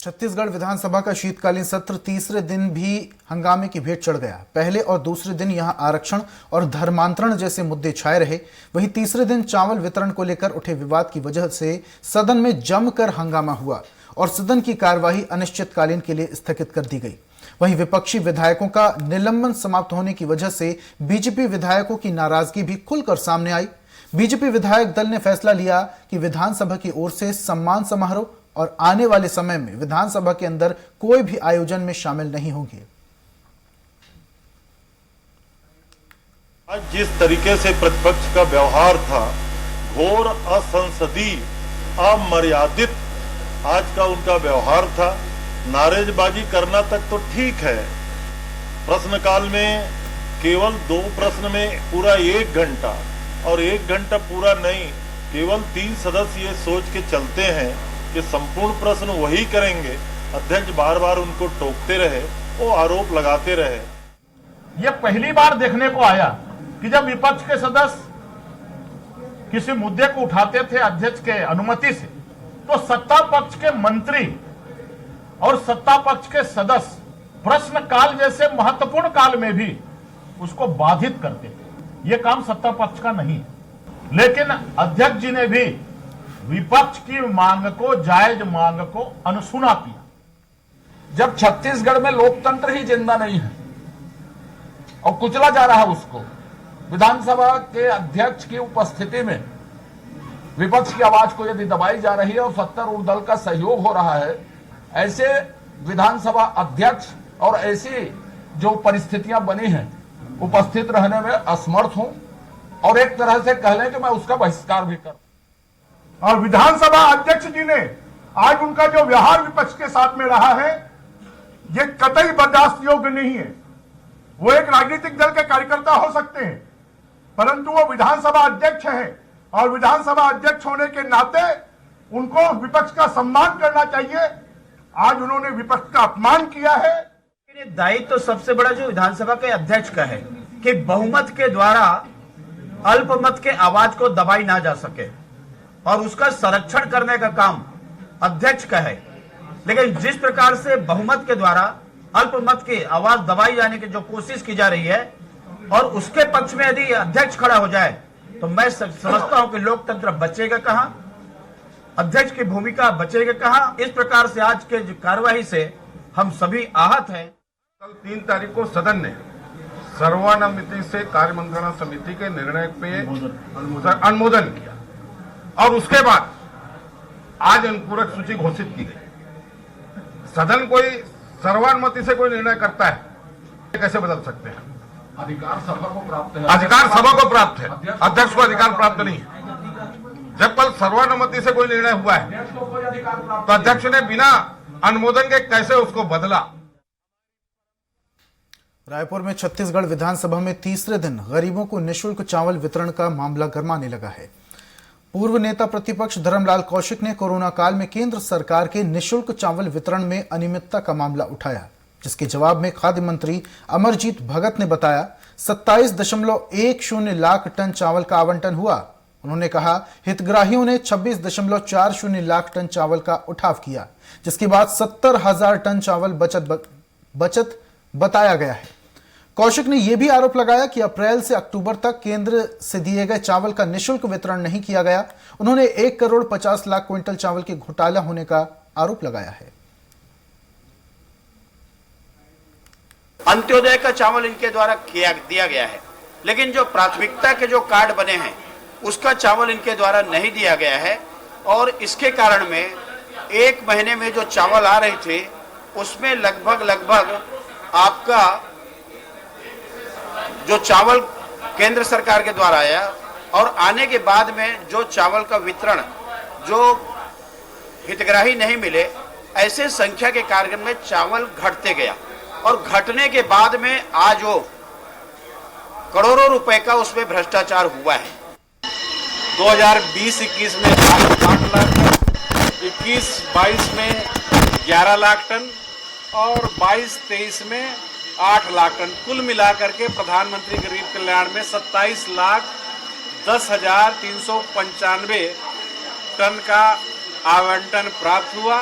छत्तीसगढ़ विधानसभा का शीतकालीन सत्र तीसरे दिन भी हंगामे की भेंट चढ़ गया। पहले और दूसरे दिन यहां आरक्षण और धर्मांतरण जैसे मुद्दे छाए रहे। वहीं तीसरे दिन चावल वितरण को लेकर उठे विवाद की वजह से सदन में जमकर हंगामा हुआ और सदन की कार्यवाही अनिश्चितकालीन के लिए स्थगित कर दी गई। वहीं विपक्षी विधायकों का निलंबन समाप्त होने की वजह से बीजेपी विधायकों की नाराजगी भी खुलकर सामने आई। बीजेपी विधायक दल ने फैसला लिया कि विधानसभा की ओर से सम्मान समारोह और आने वाले समय में विधानसभा के अंदर कोई भी आयोजन में शामिल नहीं होंगे। आज जिस तरीके से प्रतिपक्ष का व्यवहार था, घोर असंसदीय, अमर्यादित आज का उनका व्यवहार था। नारेबाजी करना तक तो ठीक है, प्रश्नकाल में केवल 2 प्रश्न में पूरा 1 घंटा और 1 घंटा पूरा नहीं, केवल 3 सदस्य ये सोच के चलते हैं कि संपूर्ण प्रश्न वही करेंगे। अध्यक्ष बार बार उनको टोकते रहे, वो आरोप लगाते रहे। ये पहली बार देखने को आया कि जब विपक्ष के सदस्य किसी मुद्दे को उठाते थे अध्यक्ष के अनुमति से, तो सत्ता पक्ष के मंत्री और सत्ता पक्ष के सदस्य प्रश्न काल जैसे महत्वपूर्ण काल में भी उसको बाधित करते थे। ये काम सत्ता पक्ष का नहीं है, लेकिन अध्यक्ष जी ने भी विपक्ष की मांग को, जायज मांग को अनसुना किया। जब छत्तीसगढ़ में लोकतंत्र ही जिंदा नहीं है और कुचला जा रहा है उसको, विधानसभा के अध्यक्ष की उपस्थिति में विपक्ष की आवाज को यदि दबाई जा रही है और सत्तारूढ़ दल का सहयोग हो रहा है, ऐसे विधानसभा अध्यक्ष और ऐसी जो परिस्थितियां बनी हैं उपस्थित रहने में असमर्थ हूं और एक तरह से कह लें कि मैं उसका बहिष्कार भी करूं। और विधानसभा अध्यक्ष जी ने आज उनका जो व्यवहार विपक्ष के साथ में रहा है, ये कतई बर्दाश्त योग्य नहीं है। वो एक राजनीतिक दल के कार्यकर्ता हो सकते हैं, परंतु वो विधानसभा अध्यक्ष हैं और विधानसभा अध्यक्ष होने के नाते उनको विपक्ष का सम्मान करना चाहिए। आज उन्होंने विपक्ष का अपमान किया है। दायित्व तो सबसे बड़ा जो विधानसभा के अध्यक्ष का है कि बहुमत के द्वारा अल्पमत के आवाज को दबाई ना जा सके और उसका संरक्षण करने का काम अध्यक्ष का है। लेकिन जिस प्रकार से बहुमत के द्वारा अल्पमत की आवाज दबाई जाने की जो कोशिश की जा रही है और उसके पक्ष में यदि अध्यक्ष खड़ा हो जाए, तो मैं समझता हूं कि लोकतंत्र बचेगा कहां, अध्यक्ष की भूमिका बचेगा कहां। इस प्रकार से आज के कार्यवाही से हम सभी आहत हैं। कल 3 तारीख को सदन ने सर्वानुमति से कार्य मंत्रणा समिति के निर्णय पे अनुमोदन किया और उसके बाद आज अनुपूरक सूची घोषित की गई। सदन कोई सर्वानुमति से कोई निर्णय करता है, कैसे बदल सकते हैं? अधिकार सभा को प्राप्त है। अधिकार सभा को प्राप्त है, अध्यक्ष को अधिकार प्राप्त नहीं है। जब कल सर्वानुमति से कोई निर्णय हुआ है तो अध्यक्ष ने बिना अनुमोदन के कैसे उसको बदला? रायपुर में छत्तीसगढ़ विधानसभा में तीसरे दिन गरीबों को निःशुल्क चावल वितरण का मामला गरमाने लगा है। पूर्व नेता प्रतिपक्ष धर्मलाल कौशिक ने कोरोना काल में केंद्र सरकार के निःशुल्क चावल वितरण में अनियमितता का मामला उठाया, जिसके जवाब में खाद्य मंत्री अमरजीत भगत ने बताया 27.10 लाख टन चावल का आवंटन हुआ। उन्होंने कहा हितग्राहियों ने 26.40 लाख टन चावल का उठाव किया, जिसके बाद 70,000 टन चावल बचत बताया गया है। कौशिक ने यह भी आरोप लगाया कि अप्रैल से अक्टूबर तक केंद्र से दिए गए चावल का निःशुल्क वितरण नहीं किया गया। उन्होंने 1 करोड़ 50 लाख क्विंटल चावल के घोटाला होने का आरोप लगाया है। अंत्योदय का चावल इनके द्वारा दिया गया है, लेकिन जो प्राथमिकता के जो कार्ड बने हैं उसका चावल इनके द्वारा नहीं दिया गया है और इसके कारण में 1 महीने में जो चावल आ रहे थे उसमें लगभग आपका जो चावल केंद्र सरकार के द्वारा आया और आने के बाद में जो चावल का वितरण जो हितग्राही नहीं मिले, ऐसे संख्या के कार्यक्रम में चावल घटते गया और घटने के बाद में आज वो करोड़ों रुपए का उसमें भ्रष्टाचार हुआ है। 2020-21 में 8 लाख टन, 21-22 में 11 लाख टन और 22-23 में 8 लाख टन, कुल मिलाकर के प्रधानमंत्री गरीब कल्याण में 27,10,395 टन का आवंटन प्राप्त हुआ।